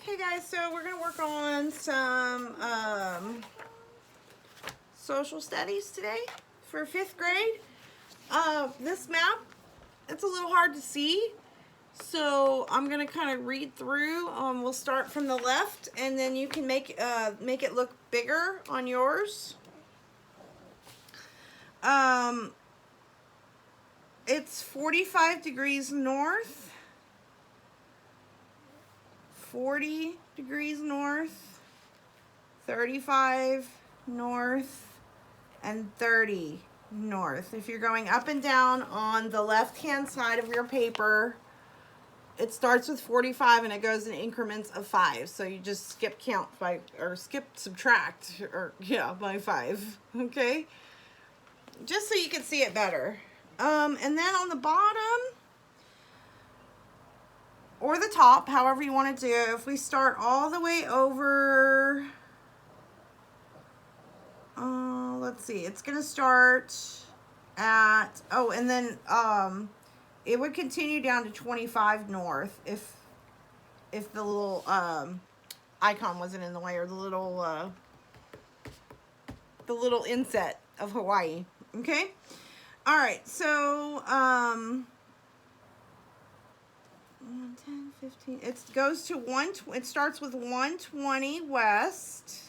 Okay guys, so we're gonna work on some social studies today for 5th grade. This map, it's a little hard to see, so I'm gonna kind of read through. We'll start from the left, and then you can make it look bigger on yours. It's 45 degrees north, 40 degrees north, 35 north, and 30 north. If you're going up and down on the left hand side of your paper, it starts with 45 and it goes in increments of 5. So you just skip count by, or skip subtract, or yeah, by 5. Okay, just so you can see it better. And then on the bottom or the top, however you want to do, if we start all the way over, let's see, it's gonna start at, oh, and then it would continue down to 25 north if the little icon wasn't in the way, or the little inset of Hawaii. Okay, all right, so 10, 15, it goes to it starts with 120 west,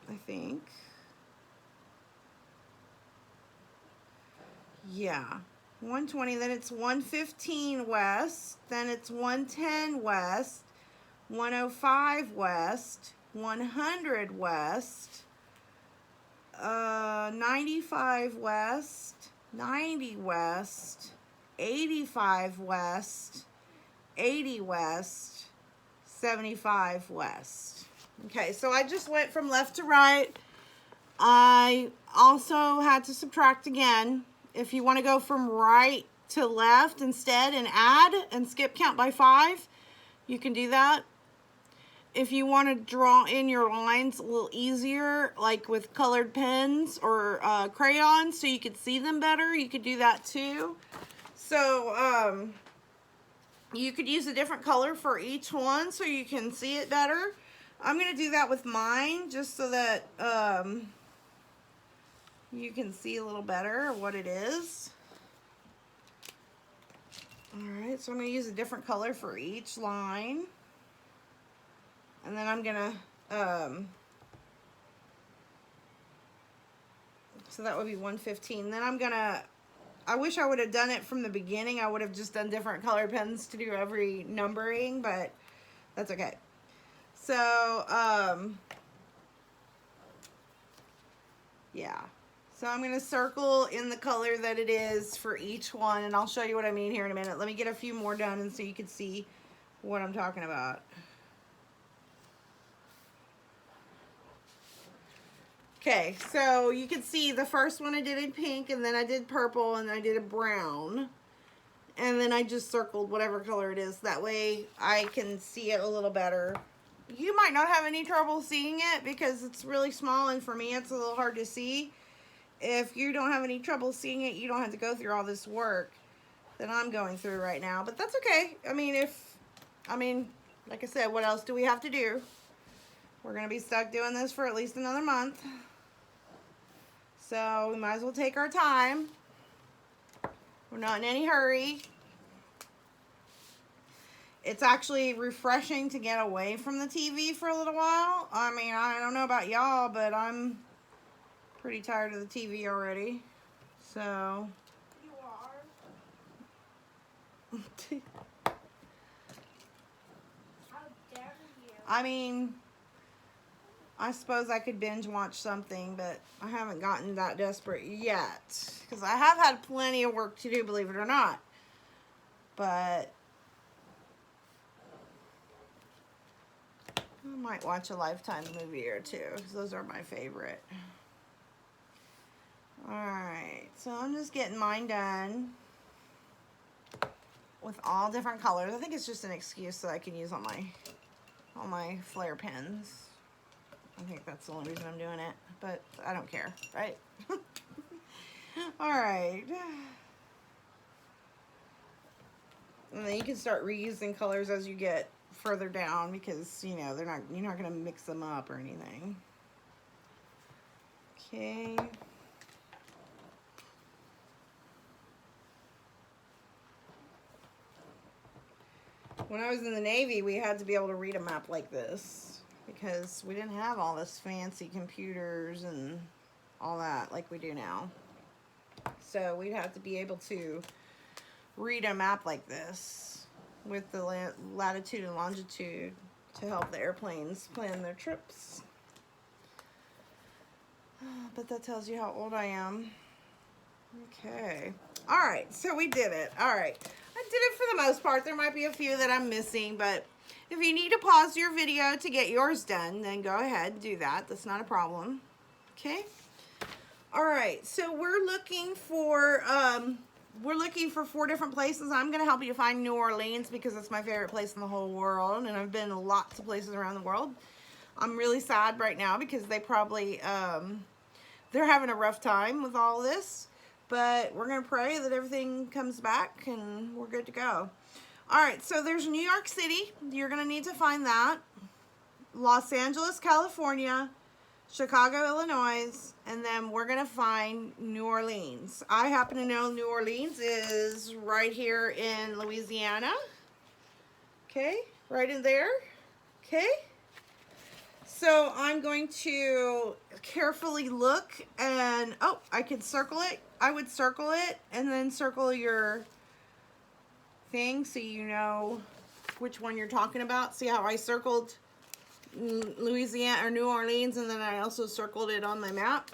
I think. Yeah, 120, then it's 115 west, then it's 110 west, 105 west, 100 west, 95 west, 90 west, 85 west, 80 west, 75 west. Okay, so I just went from left to right. I also had to subtract again. If you want to go from right to left instead and add and skip count by 5, you can do that. If you want to draw in your lines a little easier, like with colored pens or crayons, so you could see them better, you could do that too. So you could use a different color for each one so you can see it better. I'm going to do that with mine just so that you can see a little better what it is. Alright, so I'm going to use a different color for each line. And then I'm going to, so that would be 115. Then I'm going to, I wish I would have done it from the beginning. I would have just done different color pens to do every numbering, but that's okay. So, yeah. So I'm going to circle in the color that it is for each one, and I'll show you what I mean here in a minute. Let me get a few more done and so you can see what I'm talking about. Okay, so you can see the first one I did in pink, and then I did purple, and then I did a brown. And then I just circled whatever color it is. That way I can see it a little better. You might not have any trouble seeing it because it's really small, and for me it's a little hard to see. If you don't have any trouble seeing it, you don't have to go through all this work that I'm going through right now. But that's okay. I mean, like I said, what else do we have to do? We're going to be stuck doing this for at least another month. So we might as well take our time. We're not in any hurry. It's actually refreshing to get away from the TV for a little while. I mean, I don't know about y'all, but I'm pretty tired of the TV already. So. You are? How dare you? I mean, I suppose I could binge watch something, but I haven't gotten that desperate yet. Because I have had plenty of work to do, believe it or not. But I might watch a Lifetime movie or two, because those are my favorite. Alright, so I'm just getting mine done with all different colors. I think it's just an excuse so I can use all my flare pens. I think that's the only reason I'm doing it, but I don't care, right? Alright. And then you can start reusing colors as you get further down because, you know, you're not going to mix them up or anything. Okay. When I was in the Navy, we had to be able to read a map like this because we didn't have all this fancy computers and all that like we do now. So we'd have to be able to read a map like this with the latitude and longitude to help the airplanes plan their trips. But that tells you how old I am. Okay. All right, so we did it. All right. I did it for the most part. There might be a few that I'm missing, but if you need to pause your video to get yours done, then go ahead and do that. That's not a problem. Okay. All right, so we're looking for 4 different places. I'm going to help you find New Orleans because it's my favorite place in the whole world, and I've been to lots of places around the world. I'm really sad right now because they probably, they're having a rough time with all this, but we're going to pray that everything comes back and we're good to go. All right, so there's New York City. You're going to need to find that. Los Angeles, California. Chicago, Illinois, and then we're going to find New Orleans. I happen to know New Orleans is right here in Louisiana. Okay, right in there. Okay. So I'm going to carefully look and, oh, I could circle it. I would circle it and then circle your thing so you know which one you're talking about. See how I circled Louisiana or New Orleans, and then I also circled it on my map.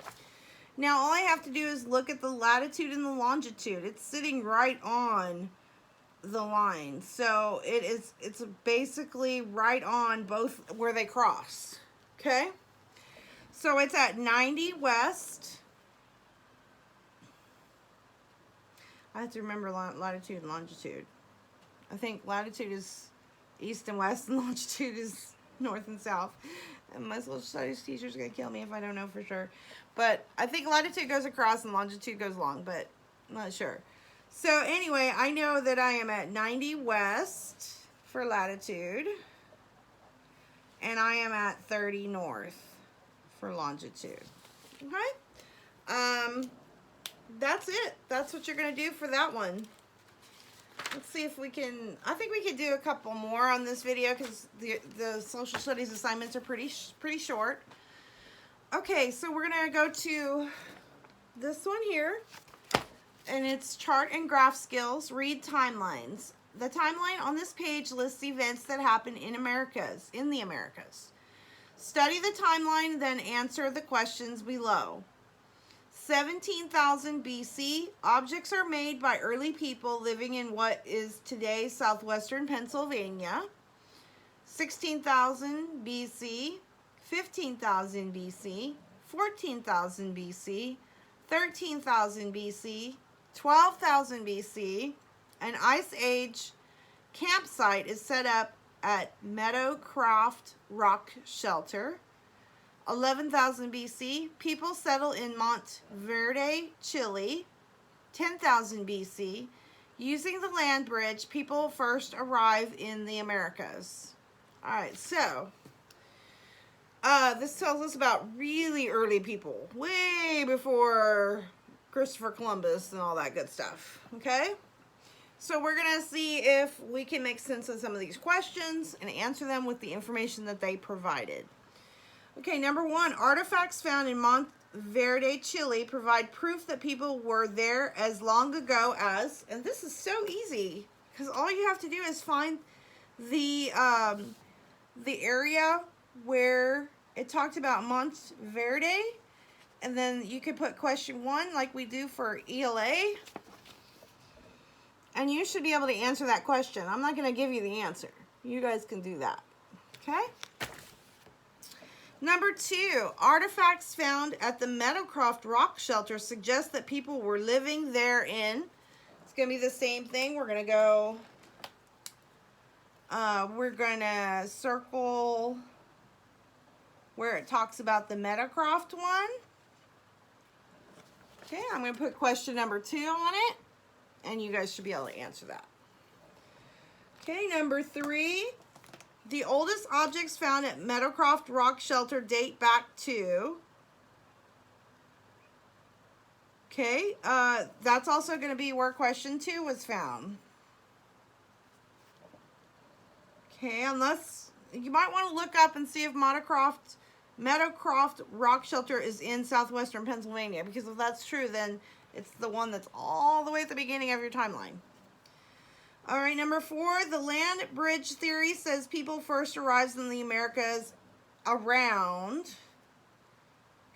Now all I have to do is look at the latitude and the longitude. It's sitting right on the line, so it's basically right on both where they cross. Okay, so it's at 90 west. I have to remember latitude and longitude. I think latitude is east and west, and longitude is north and south. And my social studies teacher's gonna kill me if I don't know for sure. But I think latitude goes across and longitude goes long, but I'm not sure. So anyway, I know that I am at 90 west for latitude. And I am at 30 north for longitude. Okay? That's it. That's what you're gonna do for that one. Let's see if we can, I think we could do a couple more on this video because the social studies assignments are pretty short. Okay, so we're going to go to this one here, and it's chart and graph skills, read timelines. The timeline on this page lists events that happen in the Americas. Study the timeline, then answer the questions below. 17,000 BC, objects are made by early people living in what is today southwestern Pennsylvania. 16,000 BC, 15,000 BC, 14,000 BC, 13,000 BC, 12,000 BC. An Ice Age campsite is set up at Meadowcroft Rock Shelter. 11,000 BC, people settle in Monteverde, Chile. 10,000 BC, using the land bridge, people first arrive in the Americas. All right, so this tells us about really early people, way before Christopher Columbus and all that good stuff, okay? So we're going to see if we can make sense of some of these questions and answer them with the information that they provided. Okay, number 1, artifacts found in Monteverde, Chile provide proof that people were there as long ago as, and this is so easy because all you have to do is find the area where it talked about Monteverde, and then you could put question 1 like we do for ELA, and you should be able to answer that question. I'm not going to give you the answer. You guys can do that, okay? Number 2, artifacts found at the Meadowcroft Rock Shelter suggest that people were living there in, it's going to be the same thing. We're going to go, we're going to circle where it talks about the Meadowcroft one. Okay, I'm going to put question number 2 on it, and you guys should be able to answer that. Okay, number 3. The oldest objects found at Meadowcroft Rock Shelter date back to... Okay, that's also going to be where question 2 was found. Okay, unless... You might want to look up and see if Meadowcroft Rock Shelter is in southwestern Pennsylvania, because if that's true, then it's the one that's all the way at the beginning of your timeline. All right, number 4, the land bridge theory says people first arrived in the Americas around...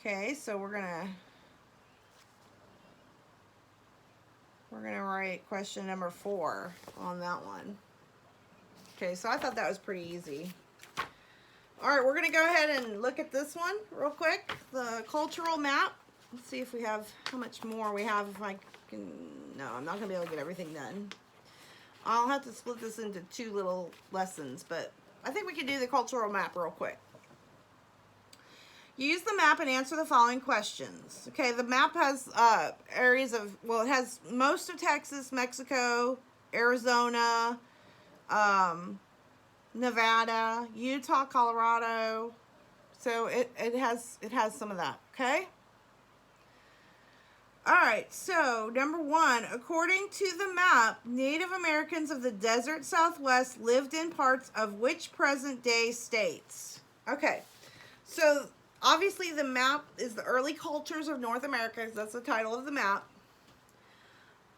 Okay, so we're gonna write question number 4 on that one. Okay, so I thought that was pretty easy. All right, we're going to go ahead and look at this one real quick. The cultural map. Let's see if we have, how much more we have. If I can, no, I'm not going to be able to get everything done. I'll have to split this into 2 little lessons, but I think we can do the cultural map real quick. Use the map and answer the following questions. Okay, the map has areas of, well, it has most of Texas, Mexico, Arizona, Nevada, Utah, Colorado. So it has some of that, okay? All right, so number 1, according to the map, Native Americans of the desert Southwest lived in parts of which present-day states? Okay, so obviously the map is the early cultures of North America. That's the title of the map.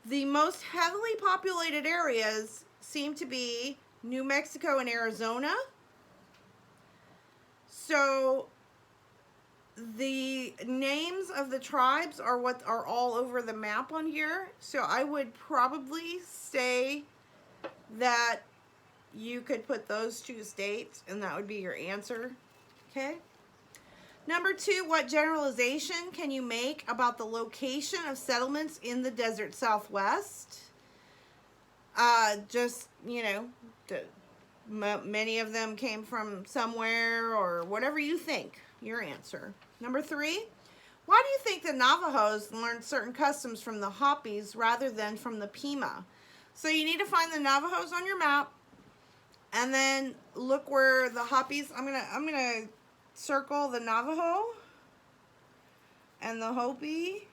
The most heavily populated areas seem to be New Mexico and Arizona. So the names of the tribes are what are all over the map on here. So I would probably say that you could put those 2 states and that would be your answer. Okay. Number 2, what generalization can you make about the location of settlements in the desert Southwest? Just, you know, many of them came from somewhere, or whatever you think, your answer. Number 3, why do you think the Navajos learned certain customs from the Hopis rather than from the Pima? So you need to find the Navajos on your map, and then look where the Hopis, I'm gonna circle the Navajo and the Hopi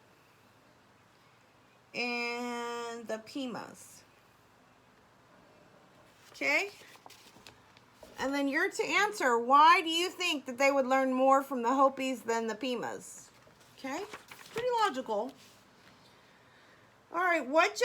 and the Pimas. Okay? And then you're to answer, why do you think that they would learn more from the Hopis than the Pimas? Okay? Pretty logical. All right, what